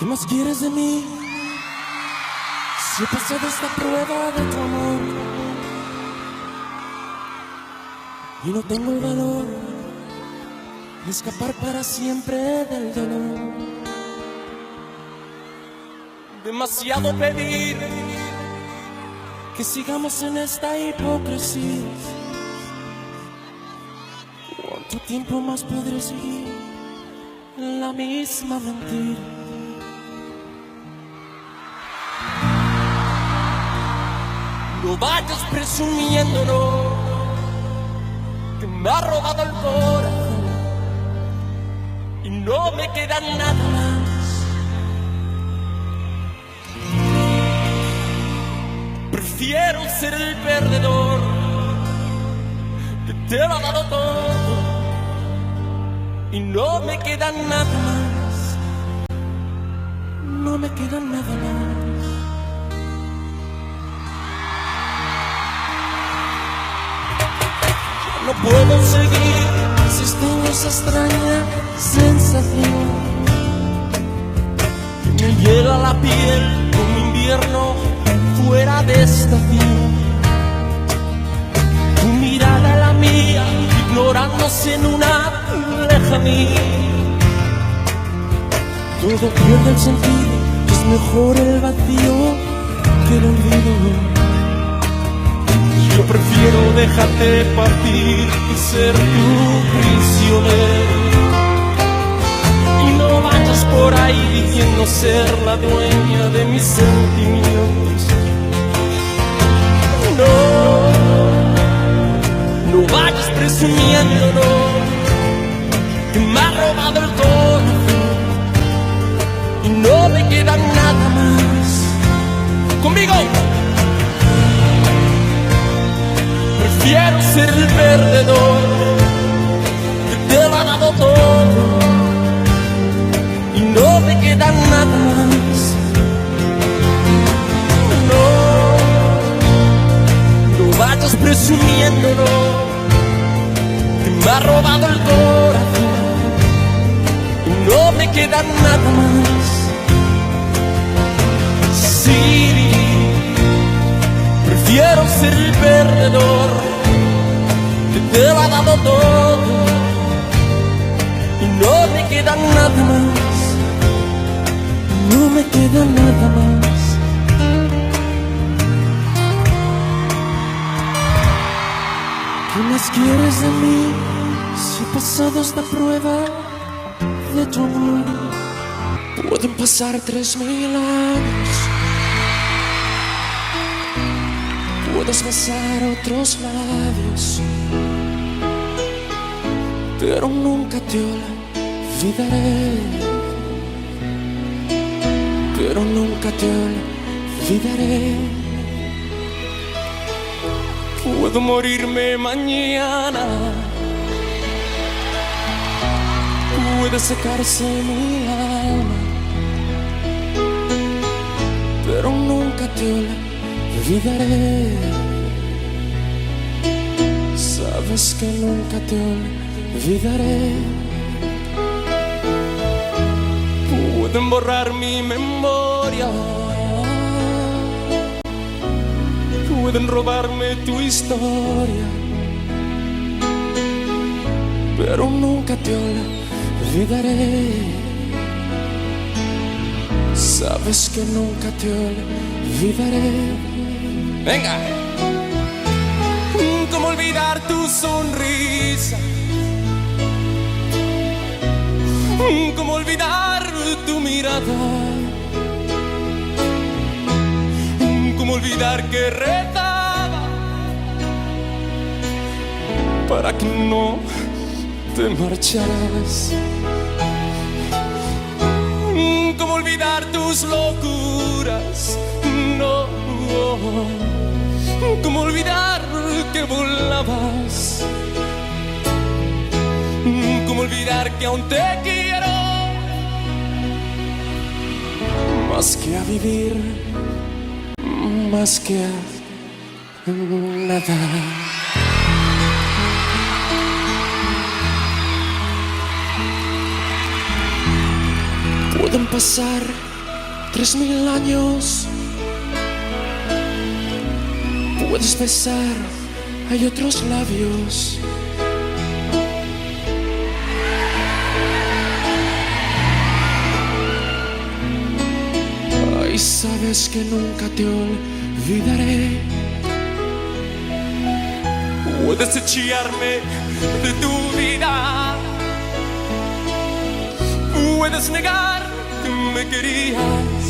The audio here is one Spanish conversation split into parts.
¿Qué más quieres de mí? Si he pasado esta prueba de tu amor y no tengo el valor de escapar para siempre del dolor. Demasiado pedir que sigamos en esta hipocresía. ¿Cuánto tiempo más podré seguir en la misma mentira? No vayas presumiéndolo, que me ha robado el corazón y no me queda nada más. Prefiero ser el perdedor que te lo ha dado todo y no me queda nada más. No me queda nada más. No puedo seguir existiendo esa extraña sensación que me hiela la piel como invierno fuera de estación. Tu mirada la mía, ignorándose en una lejanía. Todo pierde el sentido, es mejor el vacío que el olvido. Yo prefiero dejarte partir y ser tu prisionero. Y no vayas por ahí diciendo ser la dueña de mis sentimientos. No vayas presumiendo, que me ha robado el corazón y no me queda nada más. ¡Conmigo! Prefiero ser el perdedor que te lo ha dado todo y no me queda nada más. No vayas presumiéndolo, que me ha robado el corazón y no me queda nada más. Sí, prefiero ser el perdedor que te lo ha dado todo y no me queda nada más. No me queda nada más. ¿Qué más quieres de mí si he pasado esta prueba de tu amor? Pueden pasar 3000 años, puedes besar otros labios, pero nunca te olvidaré. Pero nunca te olvidaré. Puedo morirme mañana, puede secarse mi alma, pero nunca te olvidaré. Sabes que nunca te olvidaré. Pueden borrar mi memoria, pueden robarme tu historia, pero nunca te olvidaré. Sabes que nunca te olvidaré. Venga. ¿Cómo olvidar tu sonrisa? ¿Cómo olvidar tu mirada? ¿Cómo olvidar que rezaba para que no te marcharas? ¿Cómo olvidar tus locuras? No. ¿Cómo olvidar que volabas? ¿Cómo olvidar que aún te quiero? Más que a vivir, más que a nada. Pueden pasar 3000 años. Puedes besar, hay otros labios. Ay, sabes que nunca te olvidaré. Puedes echarme de tu vida, puedes negar que me querías,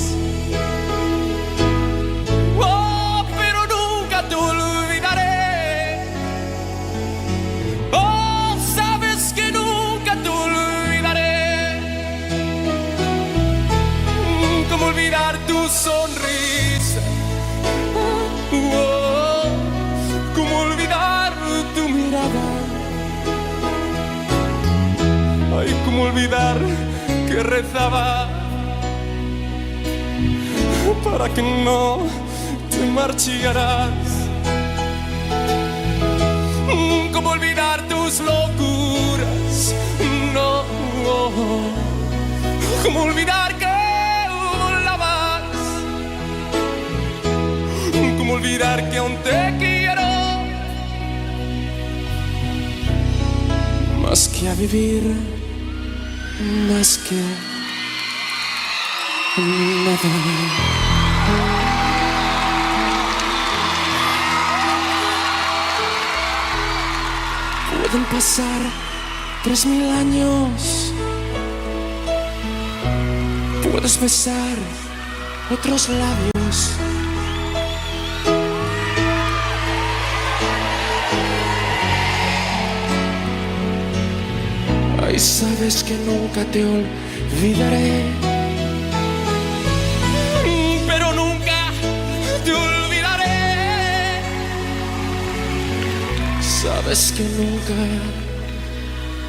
oh, pero nunca te olvidaré. Oh, sabes que nunca te olvidaré. ¿Cómo olvidar tu sonrisa? Oh, ¿cómo olvidar tu mirada? Ay, ¿cómo olvidar que rezaba para que no te marcharas? ¿Cómo olvidar tus locuras? No, ¿cómo olvidar que volabas? ¿Cómo olvidar que aún te quiero? Más que a vivir, más que nada. Pueden pasar 3000 años. Puedes besar otros labios. Ay, sabes que nunca te olvidaré, pero nunca te olvidaré. Sabes que nunca,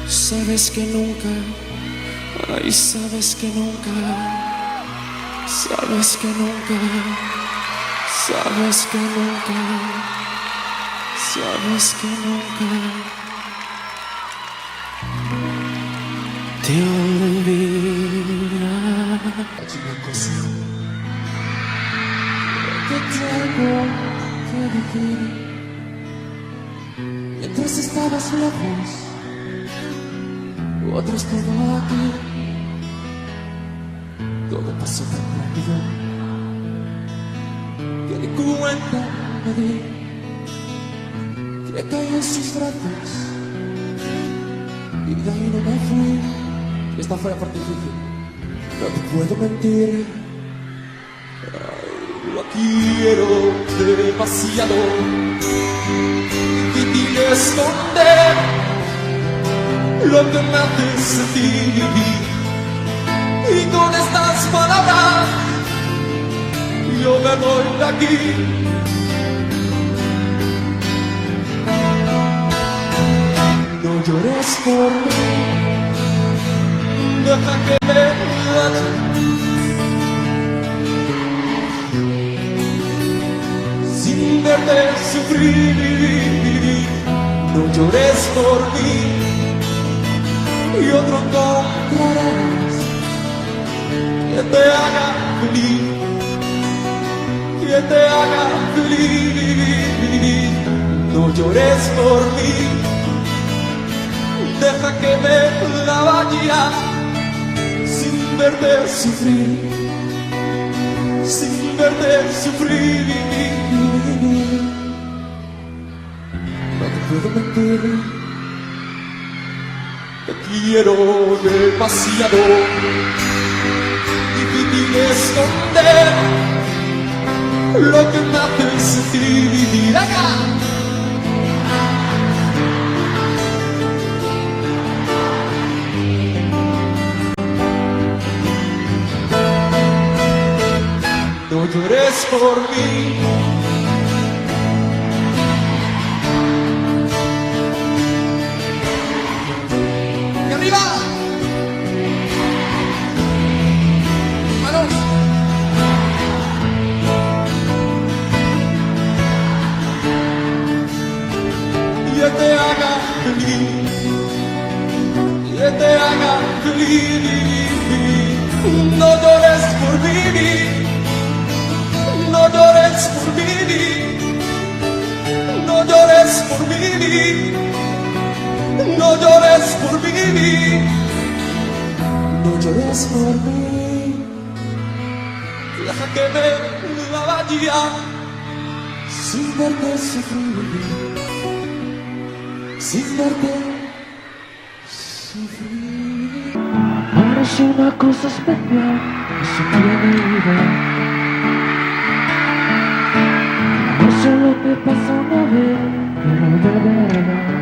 sabes que nunca, ay, sabes que nunca, sabes que nunca, sabes que nunca, sabes que nunca te olvida. Una cosa que tengo que decir. Mientras estabas lejos, otro estaba aquí. Todo pasó tan rápido que ni cuenta me di que caí en sus brazos y de ahí no me fui. Esta fue la parte difícil. No te puedo mentir. Ay, lo quiero demasiado. Difícil esconder lo que me hace sentir. Y con estas palabras yo me voy de aquí. No llores por mí. Deja que me vaya. Sin verte sufrir. No llores por mí. Y otro encontrarás que te haga feliz. Que te haga feliz. No llores por mí. Deja que me la vaya. Sin verte sufrir, sin verte sufrir. No te puedo mentir, te quiero demasiado. Difícil esconder lo que me hace sentir. ¡Acá! No llores por mí. ¡Y arriba! ¡Manos! Que te haga feliz. Que te haga feliz. No llores por mí. que ver la bahía sin verte sufrir, sin verte sufrir. Amar es una cosa especial, eso tiene vida. Amor solo te pasa una vez, pero de verdad.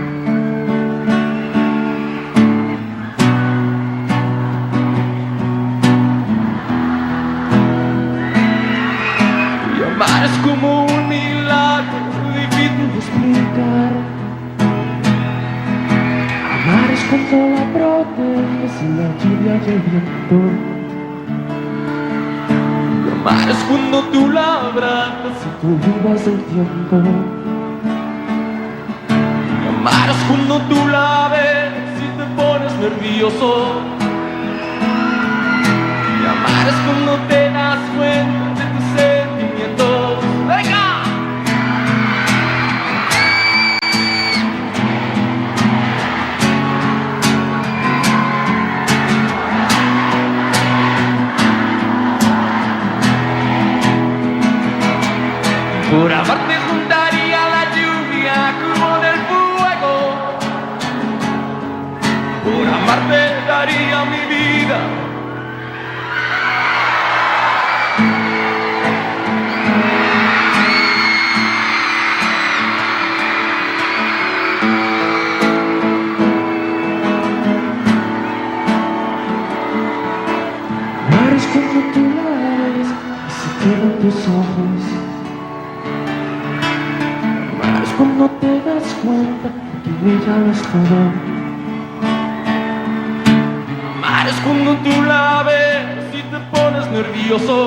Amar es como un milagro difícil de explicar. Amar es cuando la proteges y la lluvia y el viento. Amar es cuando tú la abrazas Si tú olvidas el tiempo. Amar es cuando tú la ves y te pones nervioso. Y amar es cuando te das cuenta de tus sentimientos. ¡Venga! Por amarte juntaría la lluvia con el fuego. Por amarte daría mi vida. Amar es cuando tú la ves y se quedan tus ojos. Amar es cuando te das cuenta que ella no es todo. Amar es cuando tú la ves y te pones nervioso.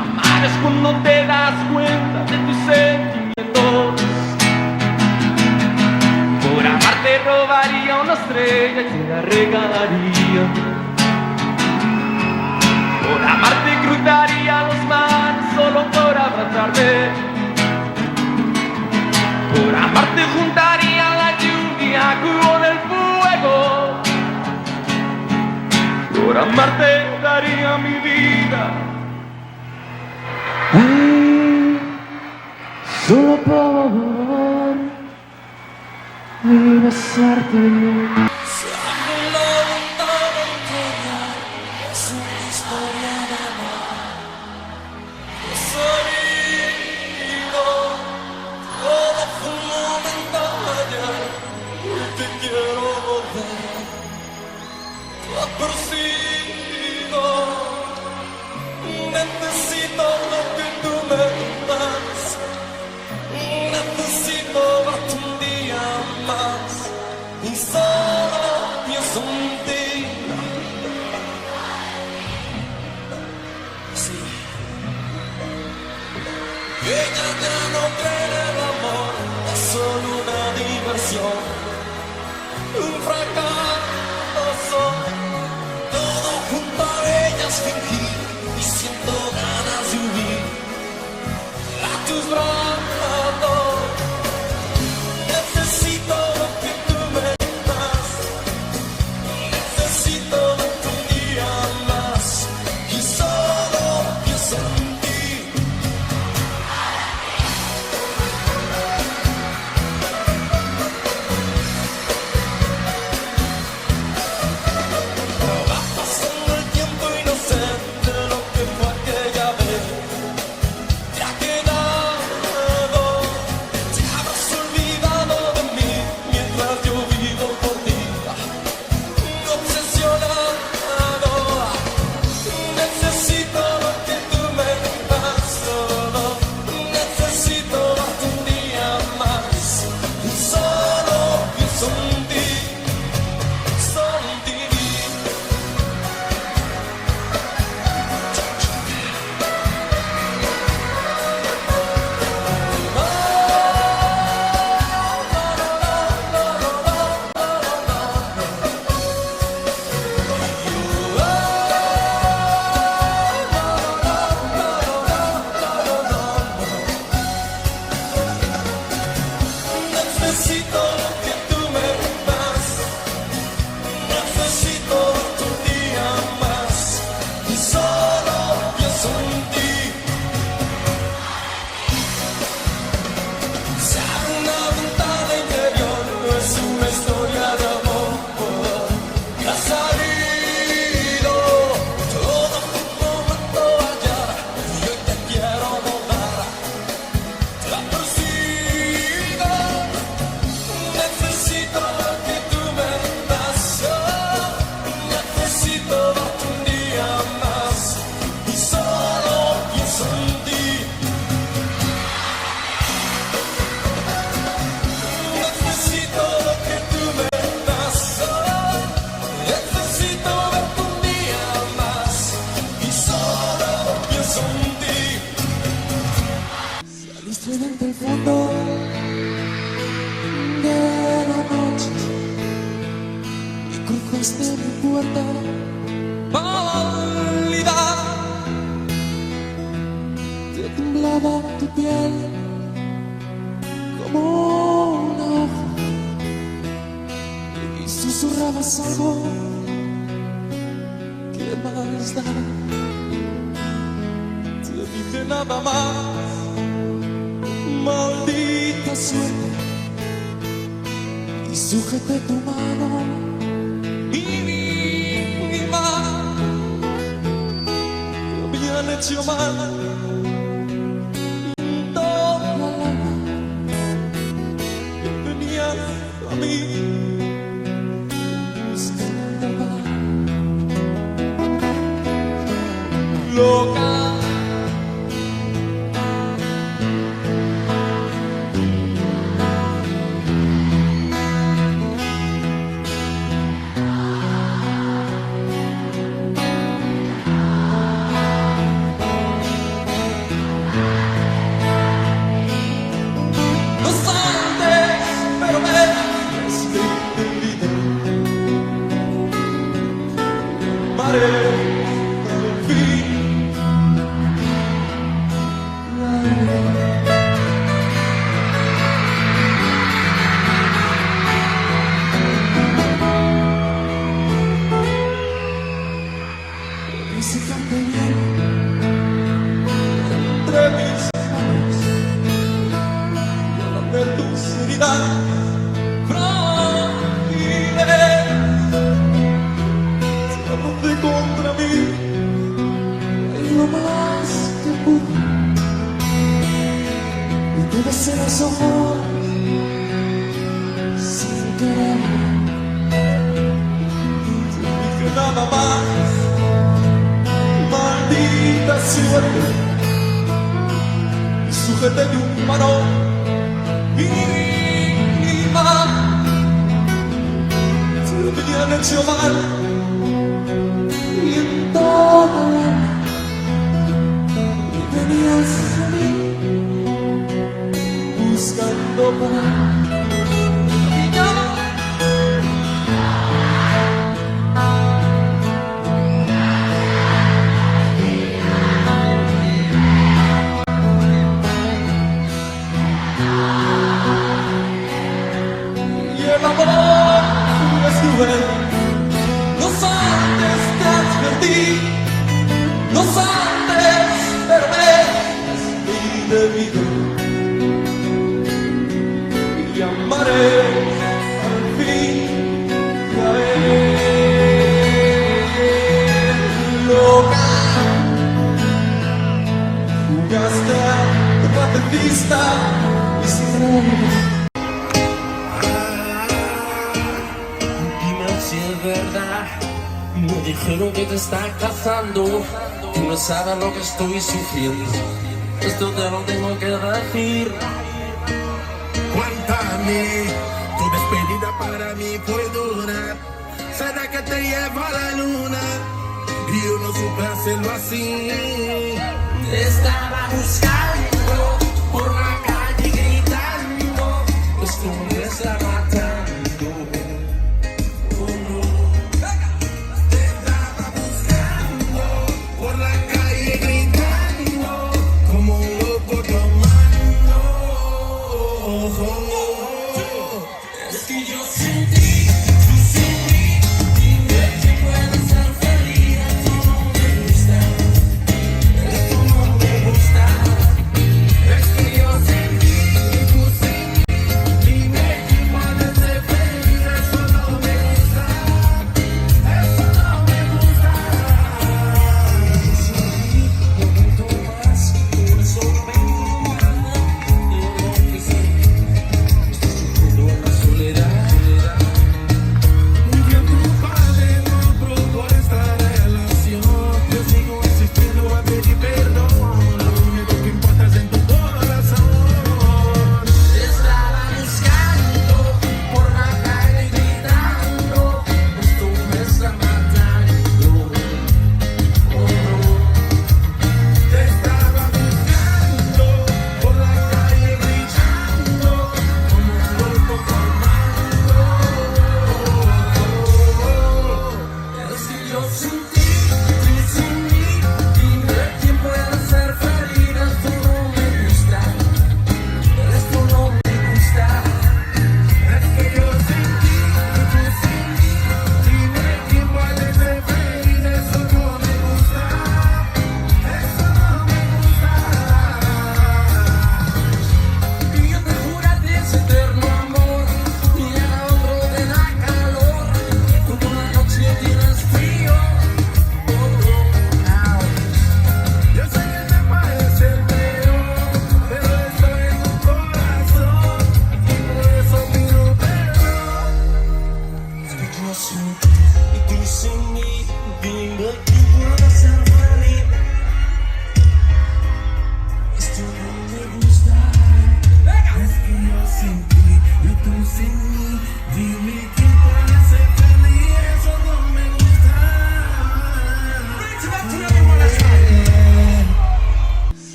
Amar es cuando te das cuenta de tus sentimientos. Por amarte robaría una estrella y te la regalaría. Por amarte cruzaría los mares solo por abrazarte. Por amarte juntaría la lluvia con el fuego. Por amarte daría mi vida. Ay, solo por besarte. Necesito lo que tú me das. Necesito verte un día más. Y solo pienso en ti. Sí. Ella ya no cree en el amor. Es solo una diversión. Un fracaso. Todo junto a ella es fingir. Y siento ganas de huir a tus brazos. Necesito lo que tú me das. Necesito verte un día más. Y solo pienso en ti. el fondo de la noche y cruzaste mi puerta pálida. Te temblaba tu piel como una hoja y susurrabas algo. ¿Qué más da? Te dije nada más. Maldita suerte, y sujeté tu mano y mi mano me habían hecho mal toda la lana que venías a mí buscando paz. Loca, los ojos sin querer. Te dije nada más, maldita suerte, y sujeté de un mano mi mano. Te habían hecho mal y en toda la y venías a mí buscando paz. Y el amor es cruel, no antes te advertí, no antes, pero es mi debido. Amaré al fin, ya ves, loca, jugaste de patetista y sin reír. Dime si es verdad, me dijeron que te está casando, que no sabes lo que estoy sufriendo, esto te lo tengo que decir. Cuéntame, tu despedida para mí fue dura. ¿Será que te lleva a la luna? Y yo no supe hacerlo así. Te estaba buscando por la calle gritando, esto me está matando. Oh, no. Te estaba buscando por la calle gritando, como un loco tomando. Es que yo sin ti, tú sin mí, dime que puedo ser feliz. Esto no me gusta, esto no me gusta. Es que yo sin ti, tú sin mí, dime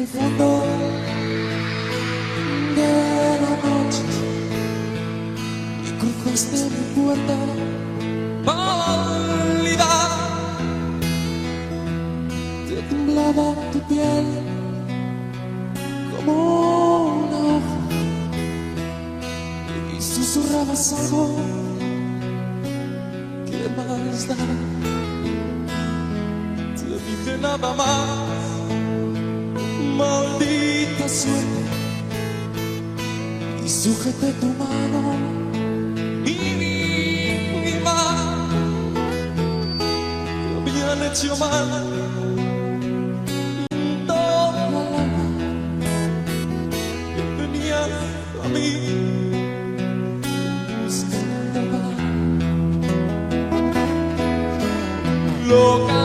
el fondo de la noche y cruzaste mi puerta pálida. Te temblaba tu piel como una hoja y susurrabas algo. ¿Qué más da? Te dije nada más. Maldita suerte, y sujeté tu mano y mi mano me habían hecho mal toda la lana que venías a mí buscando paz. Loca,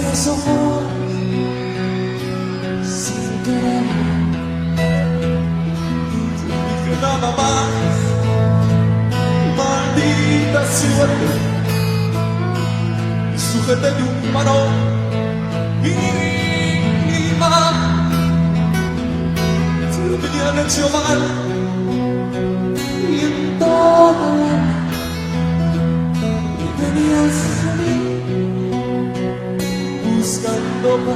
los ojos sin querer. Te dije nada más, maldita suerte, y sujeté de un mano mi mano. Te habían hecho mal y en toda la y venías a mí buscando paz.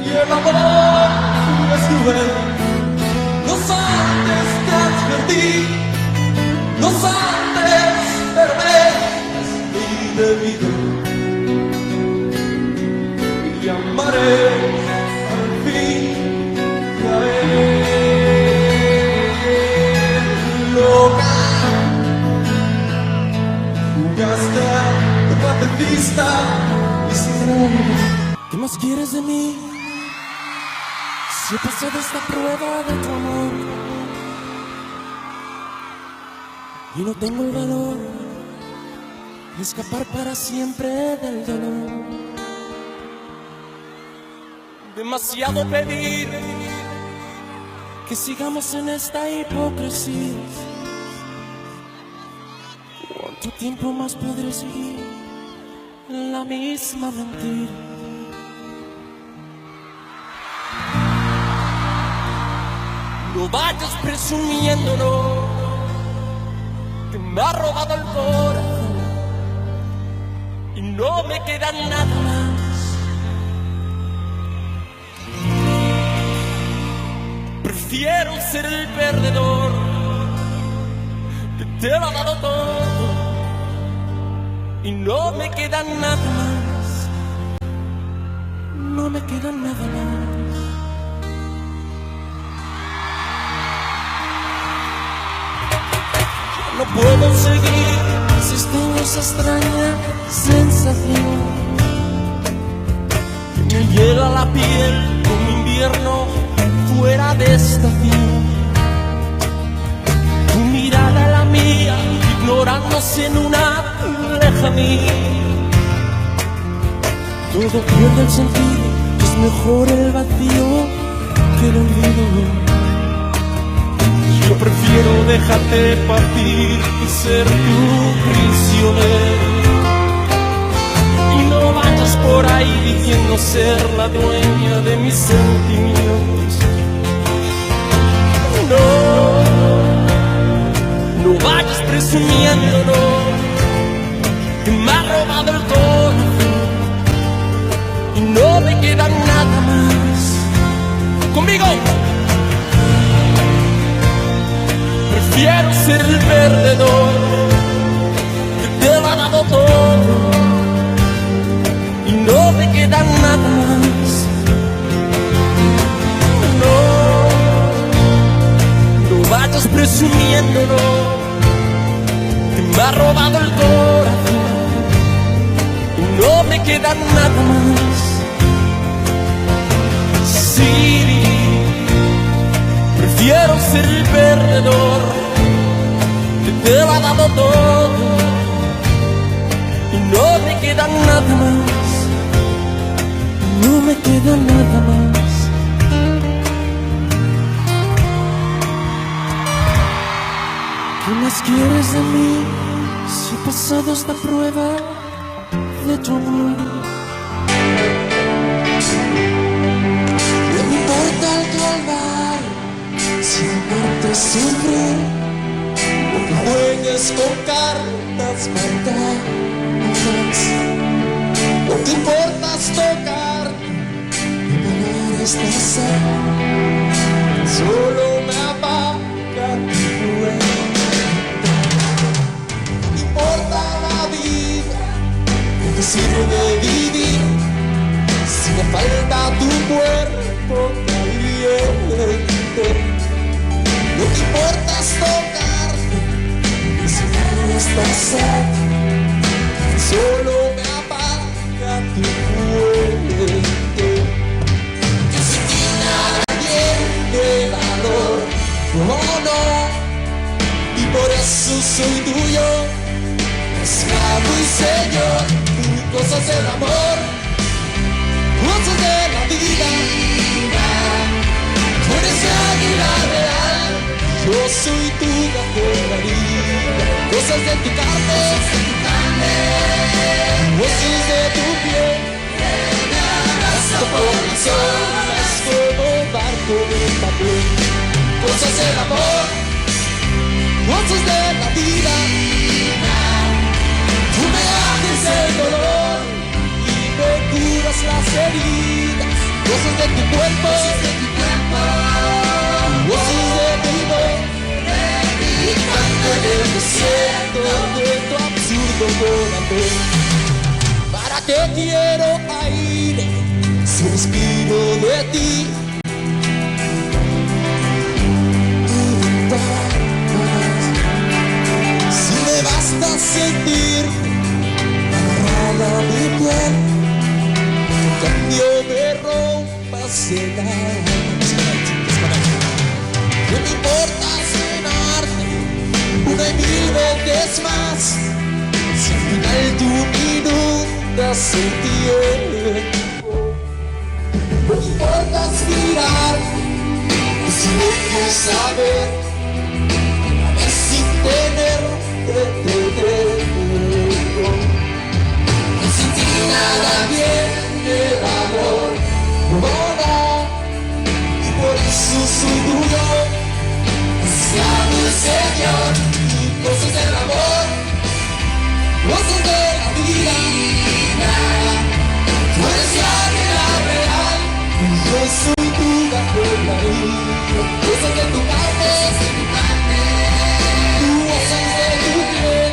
Y el amor es cruel, no antes te advertí, no antes, pero es indebido. Amaré al fin, ya ves, loca. Jugaste de patetista y sin reír. ¿Qué más quieres de mí? Si he pasado esta prueba de tu amor y no tengo el valor de escapar para siempre del dolor. Demasiado pedir que sigamos en esta hipocresía. ¿Cuánto tiempo más podré seguir en la misma mentira? No vayas presumiéndolo, que me ha robado el corazón y no me queda nada más. Prefiero ser el perdedor que te lo ha dado todo y no me queda nada más. No me queda nada más. Yo no puedo seguir existiendo esa extraña sensación que me hiela la piel como invierno fuera de estación. Tu mirada la mía, ignorándose en una lejanía. Todo pierde el sentido, es mejor el vacío que el olvido. Yo prefiero dejarte partir y ser tu prisionero y no por ahí diciendo ser la dueña de mis sentimientos. No vayas presumiendo, no, que me ha robado el corazón y no me queda nada más. Conmigo. Prefiero ser el perdedor que te lo ha dado todo y no me queda nada más. No vayas presumiéndolo, que me ha robado el corazón y no me queda nada más. Sí, prefiero ser el perdedor que te lo ha dado todo y no me queda nada más. No me queda nada más. ¿Qué más quieres de mí si he pasado esta prueba de tu amor? No me importa el calvario si amarte sufrir. No te juegues con cartas marcadas. No te importas tocar y pagar esta sed. Solo me apaga tu fuego. No me importa la vida, no te sirve de vivir si me falta tu cuerpo caliente. No te importas tocarte y si no estás sed, solo me apaga tu fuente. Que sin ti nada tiene valor, oh no, y por eso soy tuyo, esclavo y señor. Cosas del amor, cosas de la vida. Tú eres la águila real, yo soy tu categoría. Cosas de tu carne, huesos de tu piel. Hasta por las olas como barco de papel. Cosas del amor, cosas de la vida. Tú me haces el dolor y me curas las heridas. Cosas de tu cuerpo, cosas de mi voz. Gritando en el desierto de tu absurdo corazón. ¿Para qué quiero aire si respiro de ti? Si me basta sentir agarrada a mi piel, en cambio me rompas el alma. No me importa cenarte una y mil veces más, si al final tú me inundas el tiempo. No me importa aspirar, y si no quieres saber, a ver sin tener que tenerlo. Que sin ti nada viene el amor, no, y por eso soy tuyo, esclavo y señor. Cosas del amor, cosas de la vida. Tú eres la águila real, yo soy tu categoría. Cosas de tu carne, cosas de tu piel.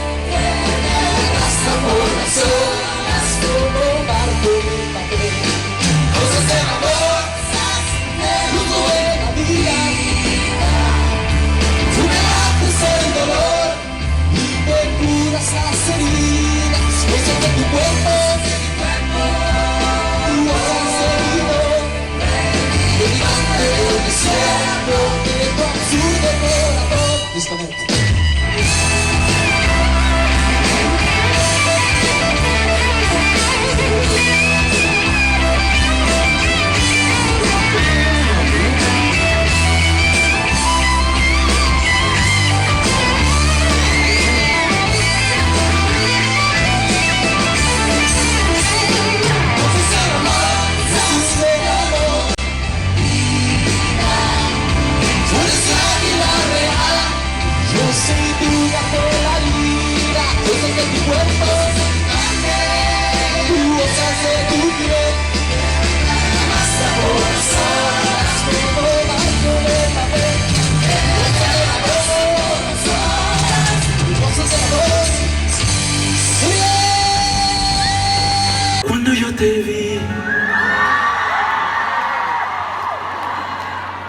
te vi,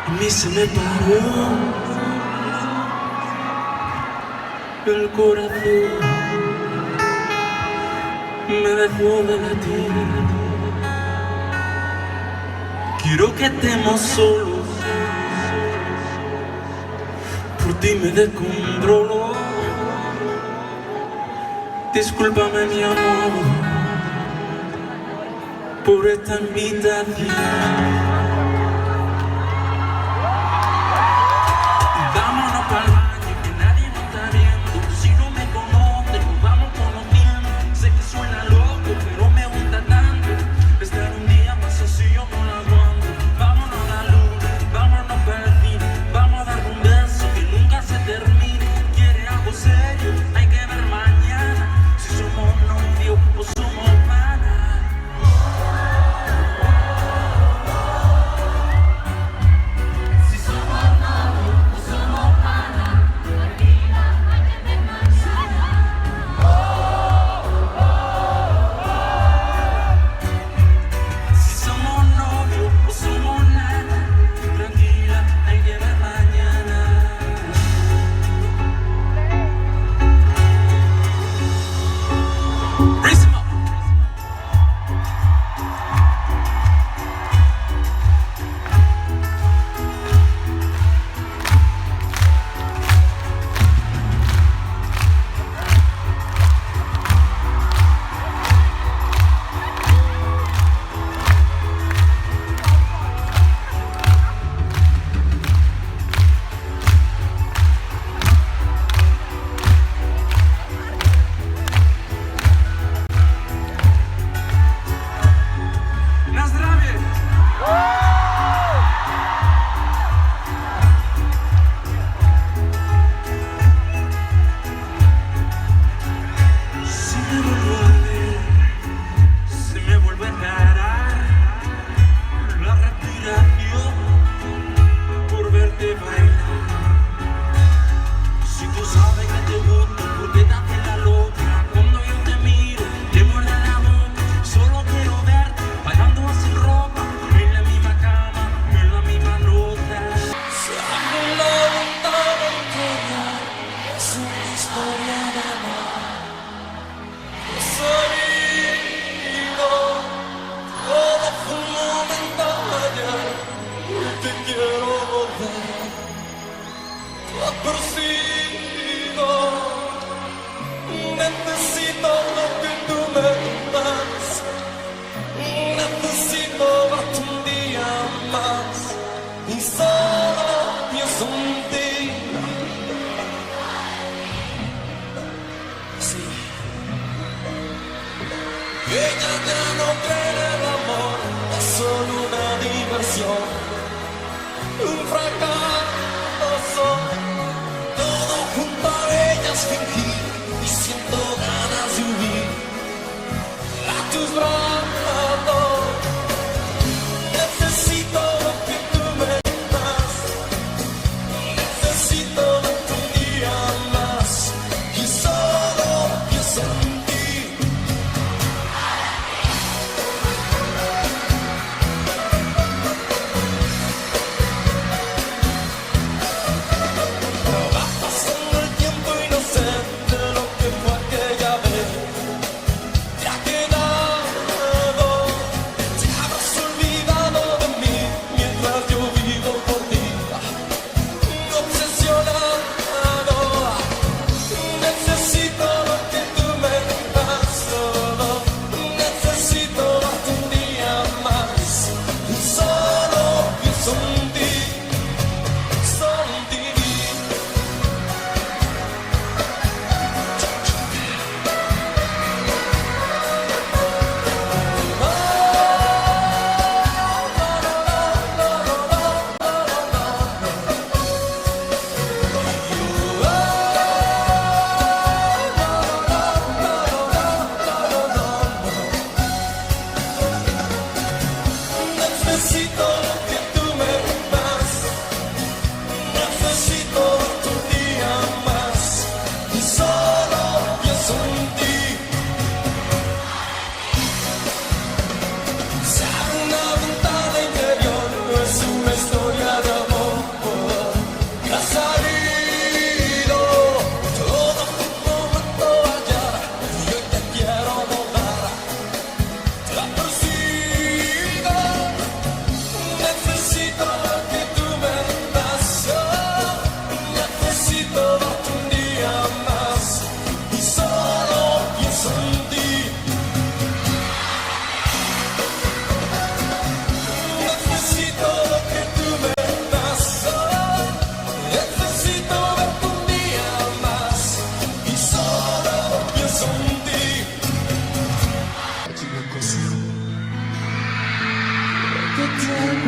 a mí se me paró el corazón, me dejó de latir. Quiero que estemos solos, por ti me descontrolo. Discúlpame mi amor por esta invitación. Vámonos pa'l baño que nadie nos está viendo. Si no me conoces nos vamos conociendo. Sé que suena loco pero me gusta tanto estar un día más así, yo no la aguanto. Vámonos a la luz, vámonos pa'l cine, vamos a dar un beso que nunca se termine. Quiere algo serio, hay que ver mañana si somos novios o somos panas. Necesito lo que tú me das, necesito verte un día más y solo pienso en ti. Sí. Ella ya no cree en el amor, es solo una diversión, un fracaso. Todo junto a ella es fingir y siento ganas de huir a tus brazos. Necesito lo que tú me das, necesito verte un día más y solo pienso en ti.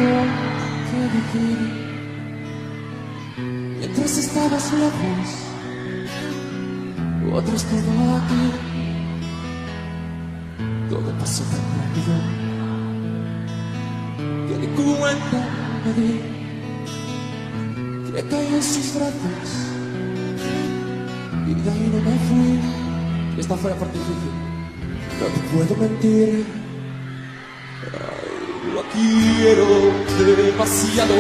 algo que decir. Mientras estabas lejos, otro estuvo aquí. Todo pasó tan rápido que ni cuenta me di. Que caí en sus brazos y de ahí no me fui. Esta fue la parte difícil. No te puedo mentir, Lo quiero demasiado.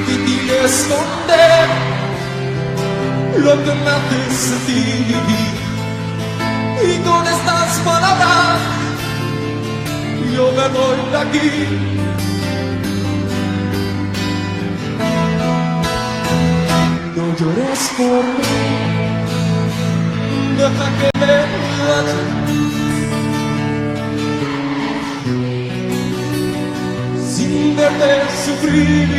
Difícil esconder lo que me hace sentir. Y con estas palabras yo me voy de aquí. No llores por mí, deja que me vaya. Sin verte sufrir,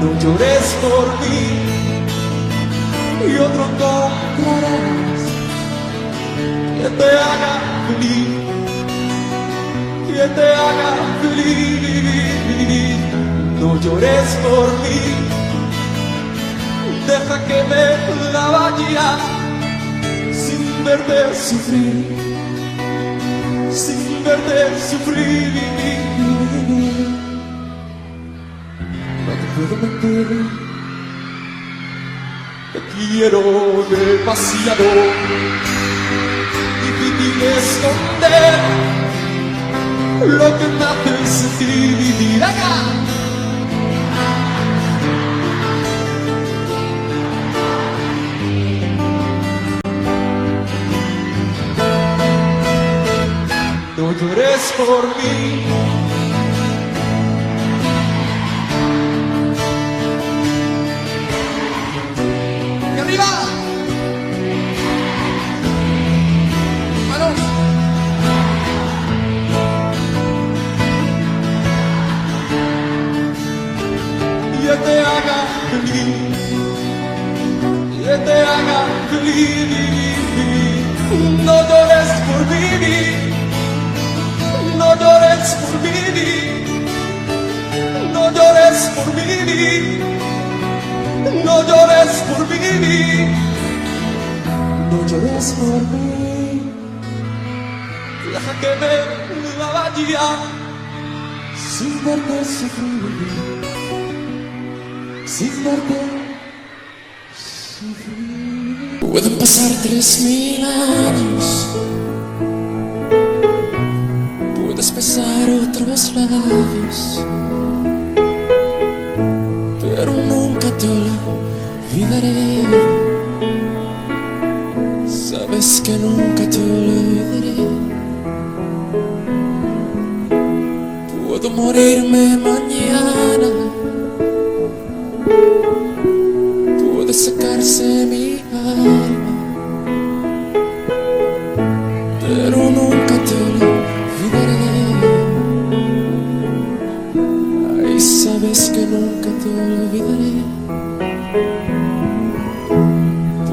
no llores por mí. Y otro encontrarás que te haga feliz, que te haga feliz. No llores por mí, deja que me la vaya. Sin verte sufrir, sin verte sufrir. no te puedo mentir. Te quiero demasiado. Difícil esconder lo que me hace sentir. ¡Acá! No llores por mí. ¡Y arriba! ¡Manos! Que te haga feliz, que te haga feliz. No llores por mí, no llores por mí, no llores por mí, no llores por mí, No llores por mí, deja que me la vaya. sin verte sufrir, sin verte sufrir. Pueden pasar 3000 años, puedes besar otros labios, pero nunca te olvidaré. Sabes que nunca te olvidaré. Puedo morirme mañana, puede sacarse mi alma, pero nunca te olvidaré. Ay, sabes que nunca te olvidaré.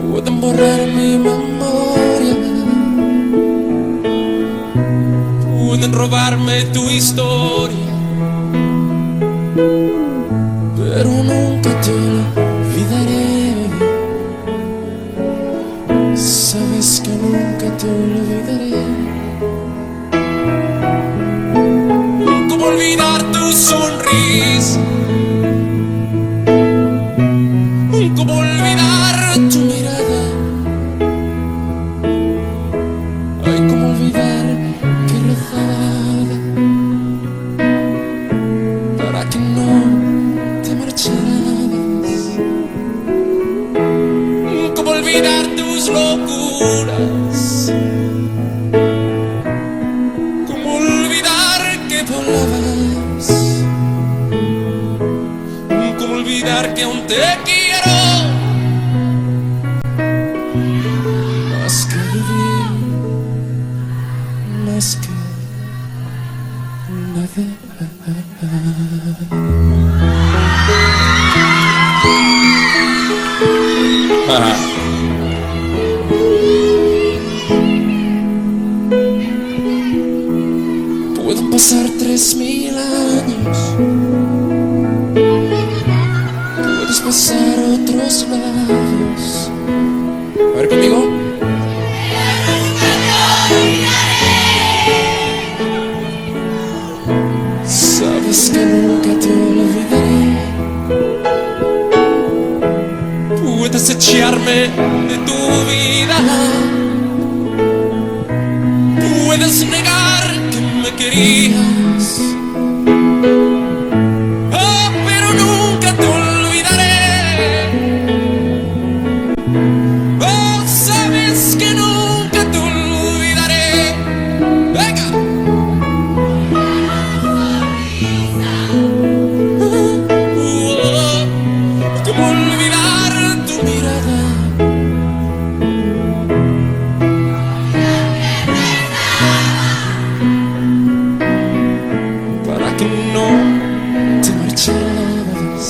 Pueden borrar mi memoria, pueden robarme tu historia, pero nunca te olvidaré. Sabes que nunca te olvidaré. ¿Cómo olvidar tu sonrisa? ¿Cómo olvidar tu mirada? Ay, ¿cómo olvidar que rezaba para que no te marcharas? ¿Cómo olvidar tus locuras? ¿Cómo olvidar que volabas? ¿Cómo olvidar que aún te quiero? Más que vivir, más que nada. Pueden pasar 3 3000 años, puedes pasar otros labios. A ver conmigo. Sabes que nunca te olvidaré. Puedes echarme de tu vida, puedes negar que me querías, oh, pero nunca te olvidaré. Oh, sabes que nunca te olvidaré. Venga. ¿Cómo olvidar tu mirada? Para que no te marcharas.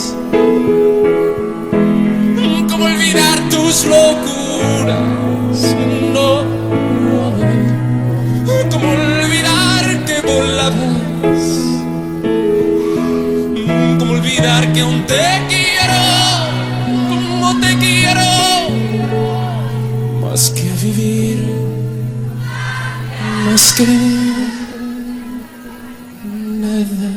¿Cómo olvidar tus locuras? No. ¿Cómo olvidar que volabas? ¿Cómo olvidar que aún te quiero? ¿Cómo te quiero? Más que vivir, más que nada.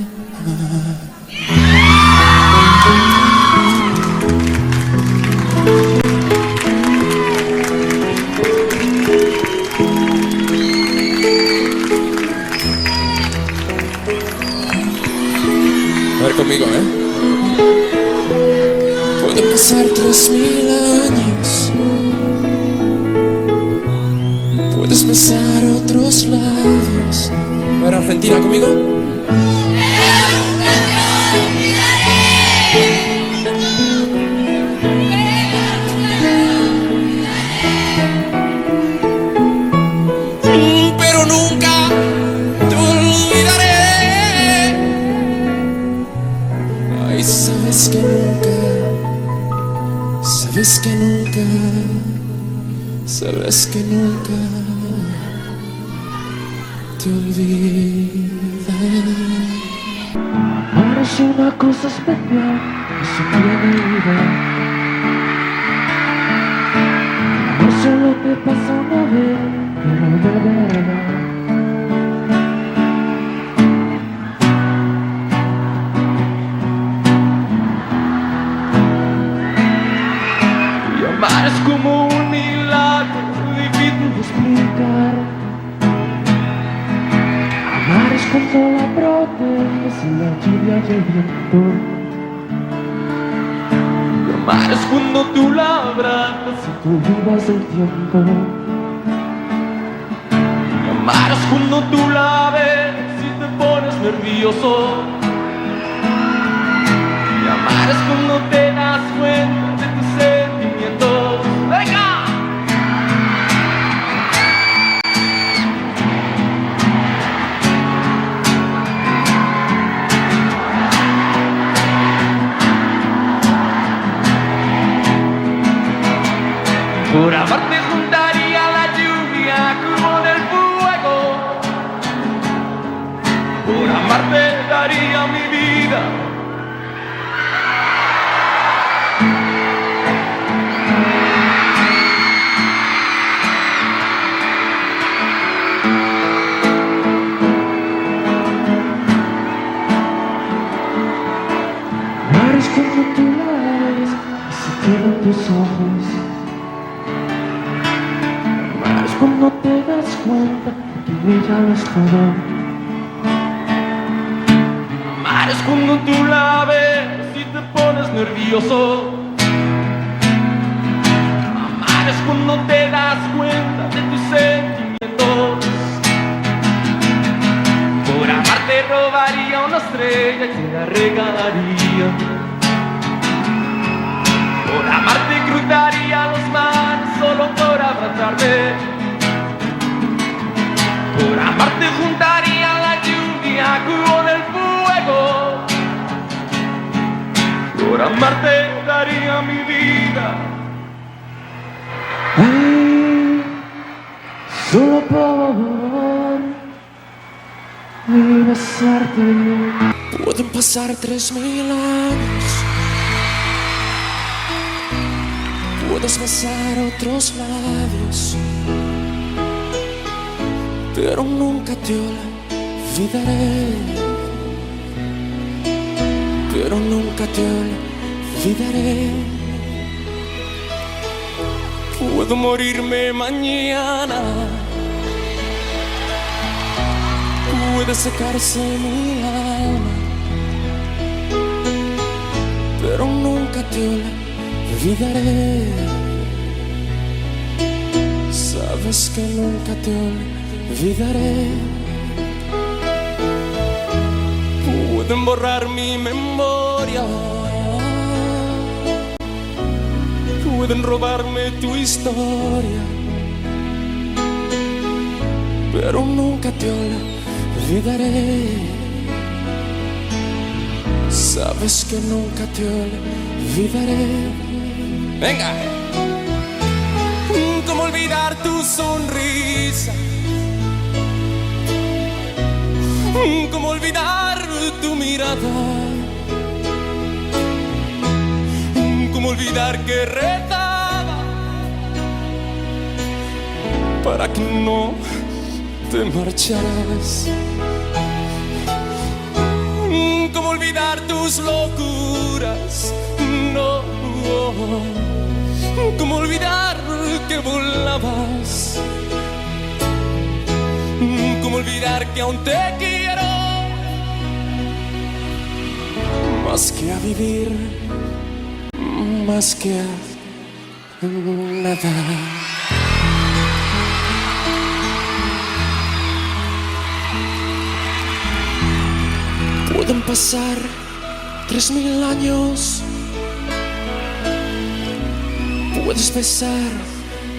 A ver conmigo, Pueden pasar 3000 años, puedes besar otros labios. A ver, Argentina, conmigo. Pero nunca te olvidaré. Ay, sabes que nunca, sabes que nunca, sabes que nunca te olvidaré. Ahora es una cosa especial, eso tiene vida. No solo te pasa una vez, pero de verdad. Y amar es como un milagro difícil de explicar. Amar es cuando la proteges en la lluvia y el viento. Y amar es cuando tú la abrazas y tú olvidas el tiempo. Y amar es cuando tú la ves y te pones nervioso. Y amar es cuando te das cuenta de tus sentimientos. ¡Venga! Por amarte juntaría la lluvia con el fuego. Por amarte daría mi vida. Amar es cuando tú la ves y se quedan tus ojos. Cuando te das cuenta que ella no es todo. Amar es cuando tú la ves y te pones nervioso. Amar es cuando te das cuenta de tus sentimientos. Por amarte robaría una estrella y te la regalaría. Por amarte cruzaría los mares solo por abrazarte. Por amarte juntaría la lluvia con el fuego. Por amarte daría mi vida. Ay, solo por vivir. besarte. Pueden pasar 3000 años, puedes besar otros labios, pero nunca te olvidaré, pero nunca te olvidaré. Puedo morirme mañana, puede secarse mi alma, pero nunca te olvidaré. Sabes que nunca te olvidaré. Pueden borrar mi memoria, pueden robarme tu historia, pero nunca te olvidaré. Sabes que nunca te olvidaré. Venga. ¿Cómo olvidar tu sonrisa? ¿Cómo olvidar tu mirada? ¿Cómo olvidar que rezaba para que no te marcharas? ¿Cómo olvidar tus locuras? No. ¿Cómo olvidar que volabas? ¿Cómo olvidar que aún te quiero más que a vivir, más que a nada? Pueden pasar 3000 años, puedes besar,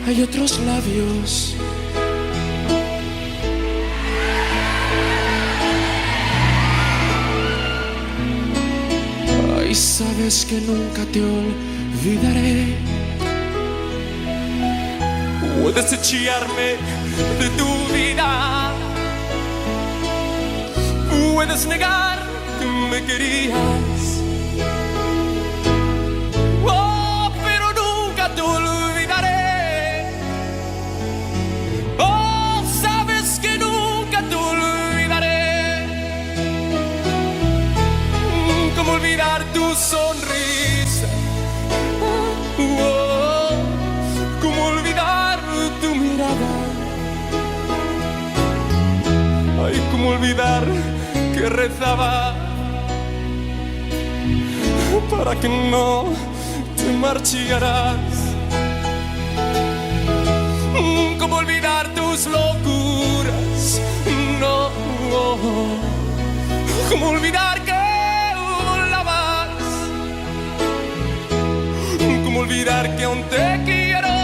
hay otros labios, y sabes que nunca te olvidaré. Puedes echarme de tu vida, puedes negar que me querías, oh, pero nunca te olvidaré. Oh, sabes que nunca te olvidaré. ¿Cómo olvidar tu sonrisa? Oh, ¿cómo olvidar tu mirada? Ay, ¿cómo olvidar que rezaba para que no te marcharas? ¿Cómo olvidar tus locuras? No. ¿Cómo olvidar que volabas? ¿Cómo olvidar que aún te quiero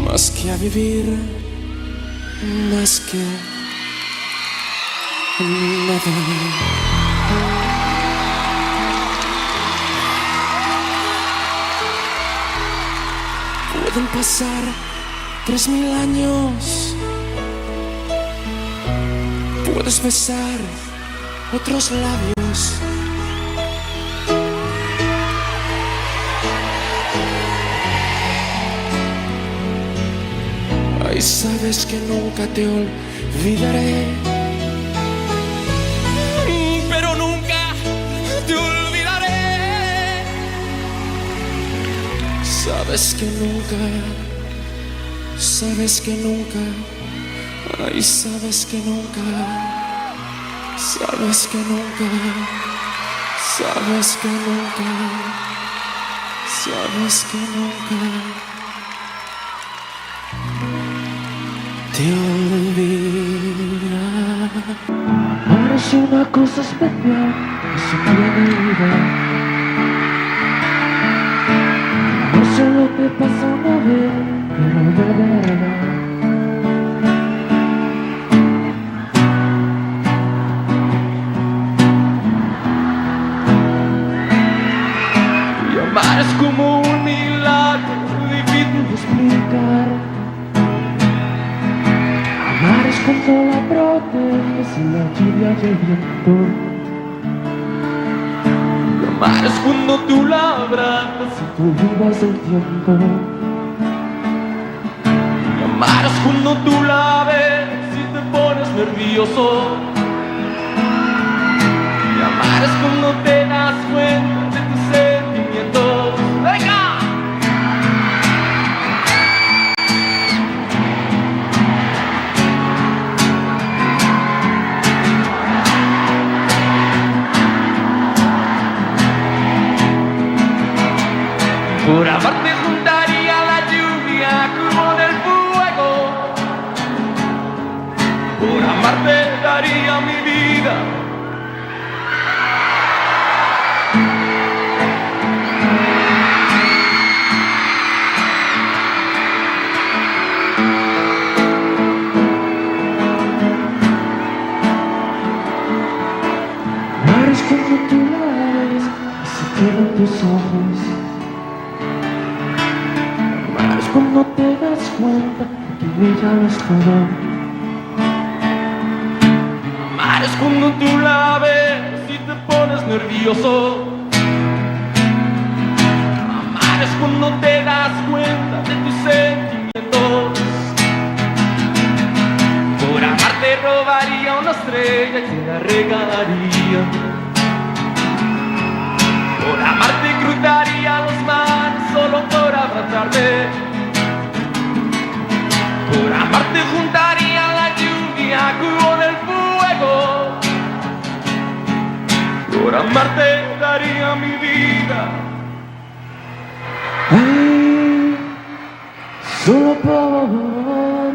más que a vivir, más que nada? Pueden pasar 3000 años, puedes besar otros labios, ay, sabes que nunca te olvidaré, pero nunca te olvidaré. Sabes que nunca, ay, sabes que nunca, sabes que nunca, sabes que nunca, sabes que nunca te olvidaré. Eres una cosa especial, eso tiene vida. No solo te pasa una vez, pero de verdad. Y amar es como un milagro difícil de explicar. Amar es Buscando la protege la lluvia y el viento. Y amar es cuando tú la abrazas Si tú olvidas el tiempo. y amar es cuando tú la ves y te pones nervioso. Y amar es cuando te das cuenta de tus sentimientos. ¡Venga! Por amarte juntaría la lluvia como del fuego. Por amarte daría mi vida. Amar es cuando tú la ves y se quedan tus ojos. Amar es cuando te das cuenta que ella no es todo. Amar es cuando tú la ves y te pones nervioso. Amar es cuando te das cuenta de tus sentimientos. Por amarte robaría una estrella y te la regalaría. Por amarte cruzaría los mares solo por abrazarte. Por amarte juntaría la lluvia con el fuego. Por amarte daría mi vida. Ay, solo por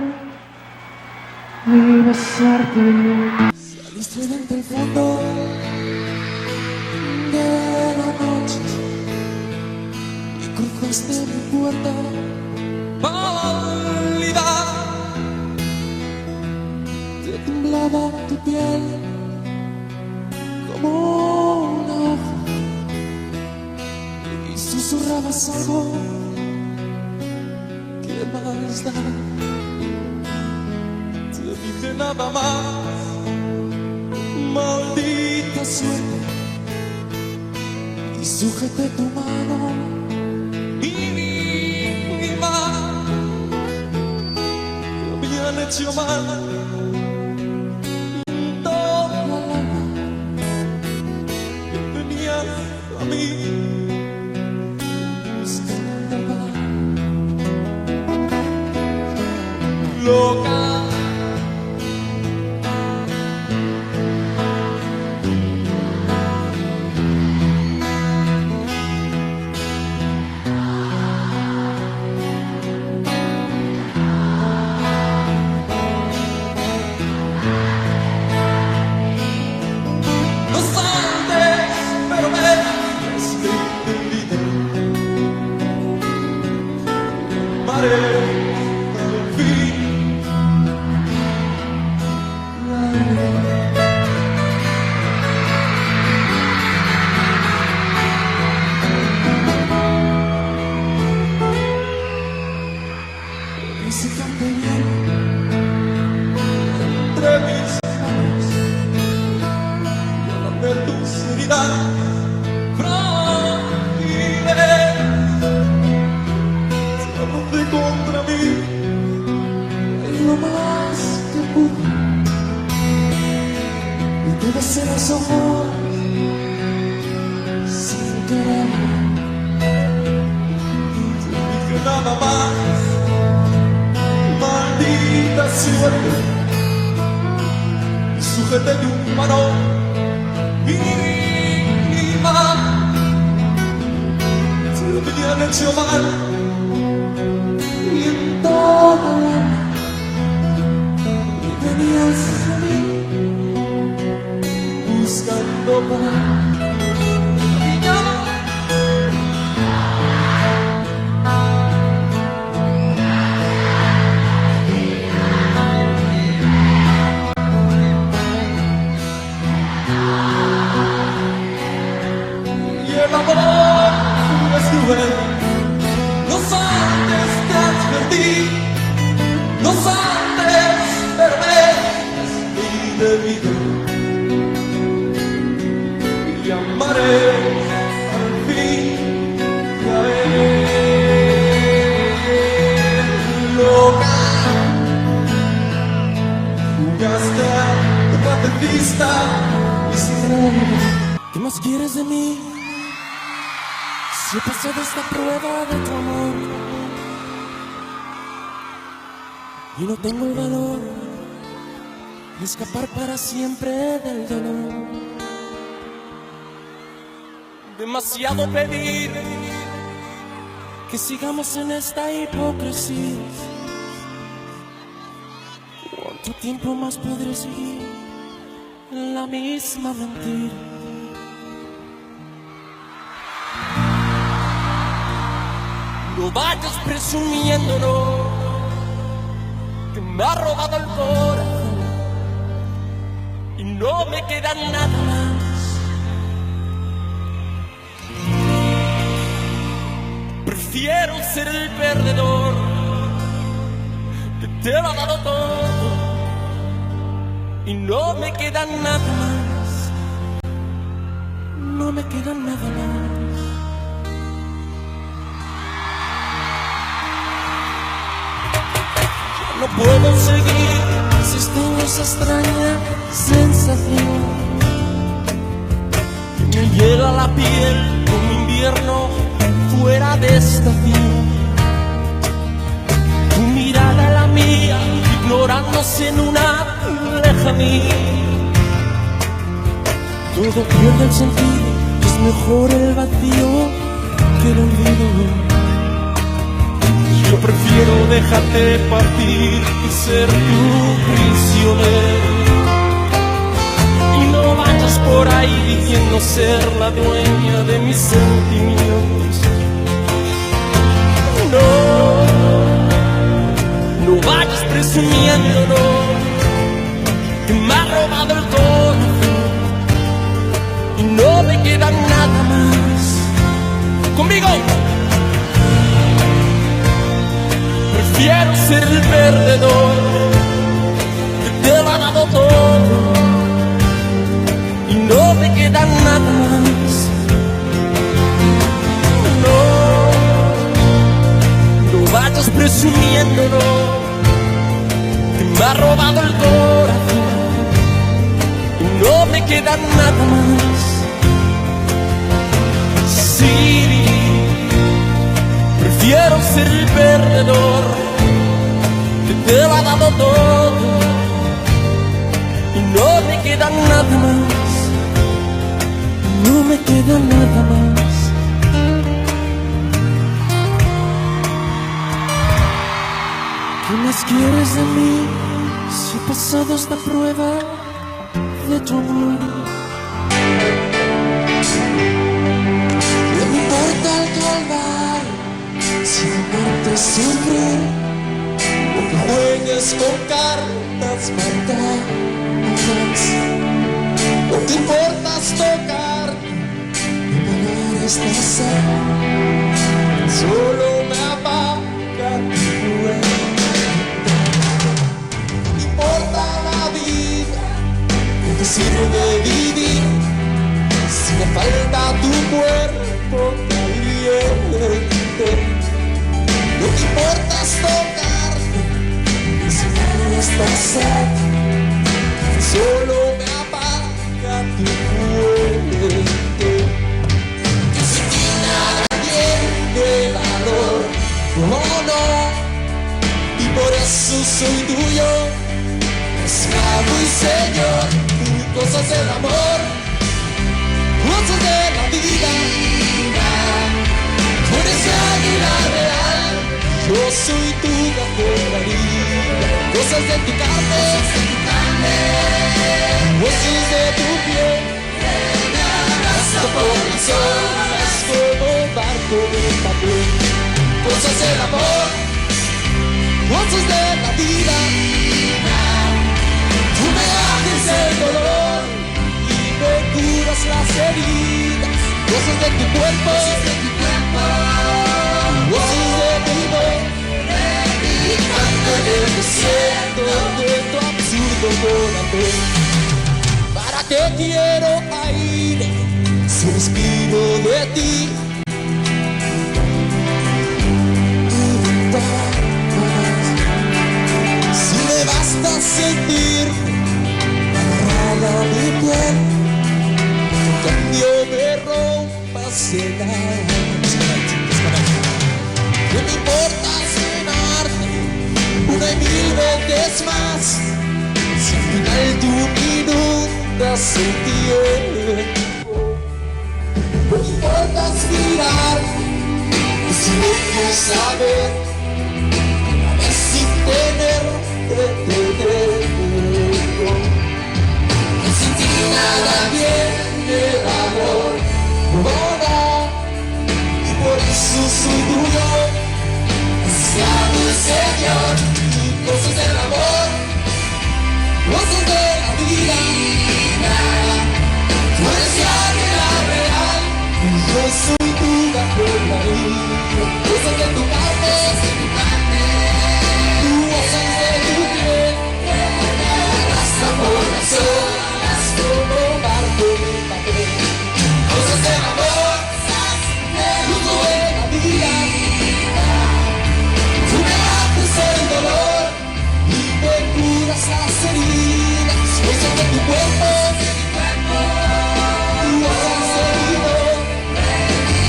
besarte. Saliste desde el fondo de la noche y cruzaste mi puerta pálida. Te temblaba tu piel como una hoja y susurrabas algo que más da. Te dije nada más, maldita suerte, y sujeté tu mano íntima. Me habían hecho mal toda la lana que venías a mí buscando paz. Loca. No sabes, pero me estoy entendido. Amaré al fin. Ese cante bien entre mis manos y al ver tus heridas frágiles se arroje contra mí en lo más que pude y te besé los ojos sin querer. Te dije nada más, maldita suerte, y sujeté tu mano íntima. Te habían hecho mal y en toda la alma y venías a mí buscando paz. Y el amor es cruel, no Si he pasado esta prueba de tu amor y no tengo el valor de escapar para siempre del dolor. Demasiado pedir que sigamos en esta hipocresía. ¿Cuánto tiempo más podré seguir en la misma mentira? No vayas presumiéndolo, que me ha robado el corazón y no me queda nada más. Prefiero ser el perdedor que te lo ha dado todo y no me queda nada más. No me queda nada más. No puedo seguir existiendo esa extraña sensación que me hiela la piel como invierno fuera de estación. Tu mirada la mía, ignorándose en una lejanía. Todo pierde el sentido, es mejor el vacío que el olvido. Yo prefiero dejarte partir y ser tu prisionero. Y no vayas por ahí diciendo ser la dueña de mis sentimientos. No vayas presumiendo, que me ha robado el corazón y no me queda nada más. ¡Conmigo! Prefiero ser el perdedor que te lo ha dado todo y no me queda nada más. No vayas presumiéndolo, que me ha robado el corazón y no me queda nada más. Sí, prefiero ser el perdedor que te lo ha dado todo y no me queda nada más. No me queda nada más. ¿Qué más quieres de mí si he pasado esta prueba de tu amor? No me importa el calvario, sin verte sufrir, o que juegues con cartas marcadas. No te importas tocar y pagar esta sed, solo me apaga tu cuerpo. No te importa la vida, no te sirve vivir si me falta tu cuerpo caliente. No te importas tocarte y si no estás sed, solo me apaga tu cuerpo. Que sin ti nada tiene valor, no, no, y por eso soy tuyo, esclavo y señor. Cosas del amor, cosas de la vida. Tú eres la águila real, yo soy tu gato marino. Cosas de tu carne, huesos de tu piel. Hasta por el sol, es como barco de papel. Cosas del amor, cosas de la vida. Tú me haces el dolor y me curas las heridas. Cosas de tu cuerpo, cosas de mi voz, y canto en el desierto de tu absurdo corazón. ¿Para qué quiero aire si respiro de ti? Si me basta sentir agarrada a mi piel, en cambio me rompas el alma. veces más. Si al final tú inundas el tiempo, no importa aspirar, es lo que saber, a ver sin tener pretexto. Que sin ti nada viene el amor, no, y por eso soy tuyo, esclavo del Señor. Cosas del amor, cosas de la vida. Tú eres la real, y yo soy tu gasolina. Cosas de tu carne, tú gozas de tu piel. Hasta por las horas, como barco de papel. Cosas del amor, fruto de la vida. Tú me matas el dolor y me curas las heridas. Cosas de tu cuerpo, tú has herido.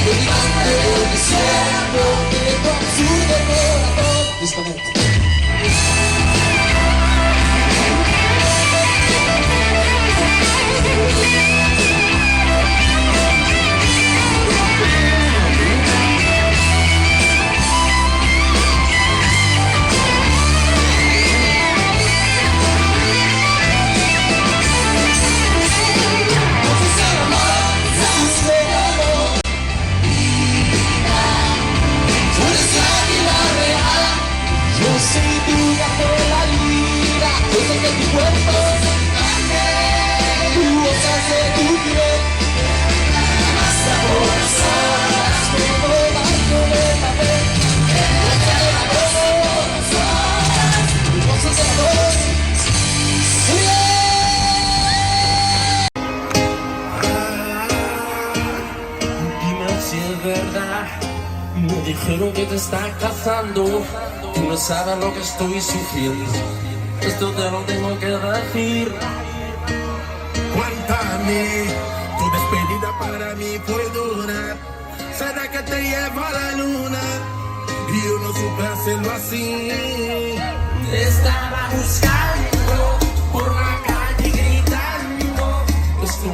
De mi mente el desierto, de tu absurdo corazón. Disponente. Dime si es verdad, me dijeron que te está cazando. Tú no sabes lo que estoy sufriendo, esto te lo tengo que decir. Cuéntame, tu despedida para mí fue dura. ¿Será que te lleva a la luna? Y yo no supe hacerlo así. Te estaba buscando por la calle gritando, esto